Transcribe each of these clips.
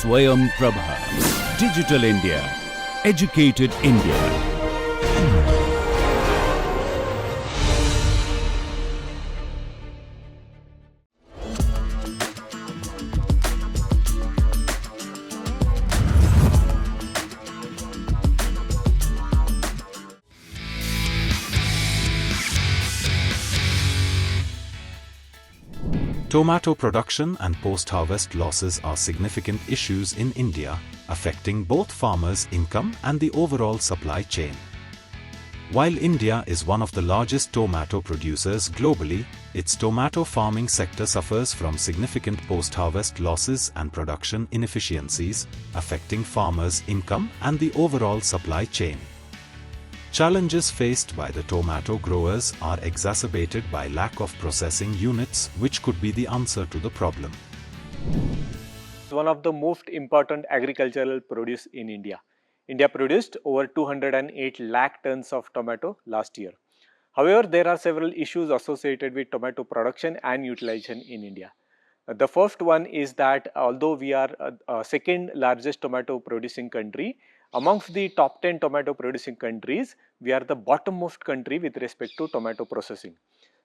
Swayam Prabha. Digital India. Educated India. Tomato production and post-harvest losses are significant issues in India, affecting both farmers' income and the overall supply chain. While India is one of the largest tomato producers globally, its tomato farming sector suffers from significant post-harvest losses and production inefficiencies, affecting farmers' income and the overall supply chain. Challenges faced by the tomato growers are exacerbated by lack of processing units, which could be the answer to the problem. One of the most important agricultural produce in India. India produced over 208 lakh tons of tomato last year. However, there are several issues associated with tomato production and utilization in India. The first one is that although we are a second largest tomato producing country, amongst the top 10 tomato producing countries, we are the bottommost country with respect to tomato processing.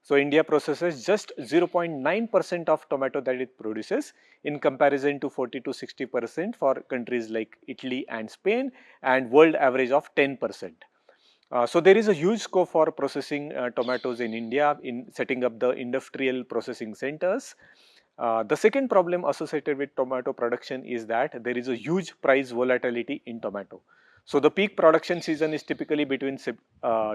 So India processes just 0.9% of tomato that it produces in comparison to 40 to 60% for countries like Italy and Spain, and world average of 10%. So there is a huge scope for processing tomatoes in India in setting up the industrial processing centers. The second problem associated with tomato production is that there is a huge price volatility in tomato. So the peak production season is typically between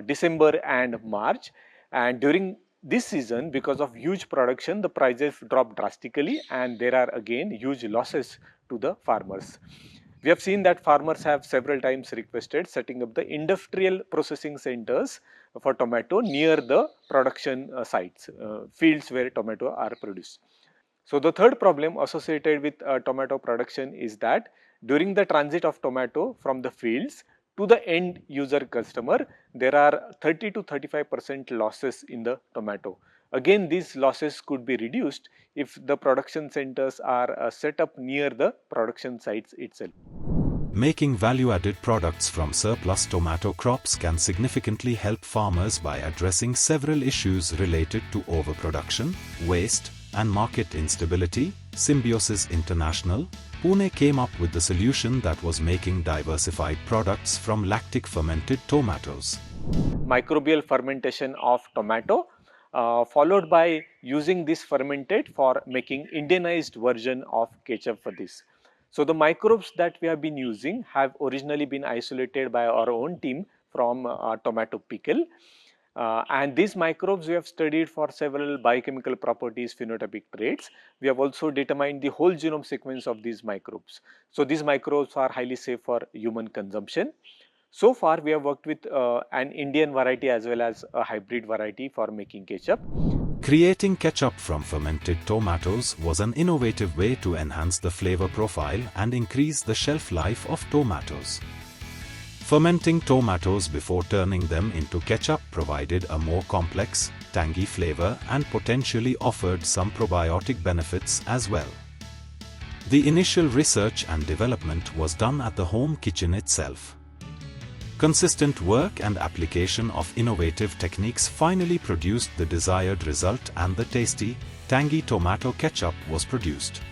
December and March, and during this season, because of huge production, the prices drop drastically and there are again huge losses to the farmers. We have seen that farmers have several times requested setting up the industrial processing centers for tomato near the production sites, fields where tomato are produced. So the third problem associated with tomato production is that during the transit of tomato from the fields to the end user customer, there are 30 to 35% losses in the tomato. Again, these losses could be reduced if the production centers are set up near the production sites itself. Making value-added products from surplus tomato crops can significantly help farmers by addressing several issues related to overproduction, waste, and market instability. Symbiosis International, Pune came up with the solution that was making diversified products from lactic fermented tomatoes. Microbial fermentation of tomato, followed by using this fermented for making Indianized version of ketchup for this. So the microbes that we have been using have originally been isolated by our own team from tomato pickle. And these microbes we have studied for several biochemical properties, phenotypic traits. We have also determined the whole genome sequence of these microbes. So these microbes are highly safe for human consumption. So far we have worked with an Indian variety as well as a hybrid variety for making ketchup. Creating ketchup from fermented tomatoes was an innovative way to enhance the flavor profile and increase the shelf life of tomatoes. Fermenting tomatoes before turning them into ketchup provided a more complex, tangy flavor and potentially offered some probiotic benefits as well. The initial research and development was done at the home kitchen itself. Consistent work and application of innovative techniques finally produced the desired result, and the tasty, tangy tomato ketchup was produced.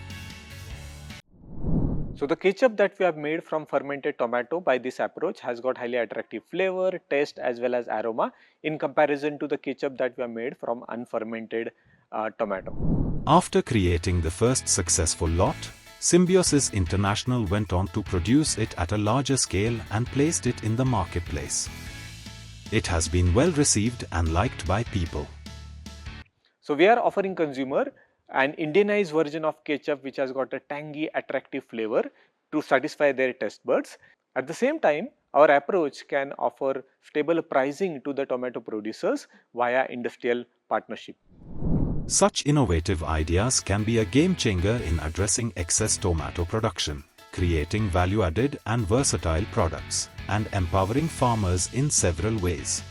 So the ketchup that we have made from fermented tomato by this approach has got highly attractive flavor, taste as well as aroma in comparison to the ketchup that we have made from unfermented tomato. After creating the first successful lot, Symbiosis International went on to produce it at a larger scale and placed it in the marketplace. It has been well received and liked by people. So we are offering consumer an Indianized version of ketchup which has got a tangy, attractive flavor to satisfy their taste buds. At the same time, our approach can offer stable pricing to the tomato producers via industrial partnership. Such innovative ideas can be a game changer in addressing excess tomato production, creating value-added and versatile products, and empowering farmers in several ways.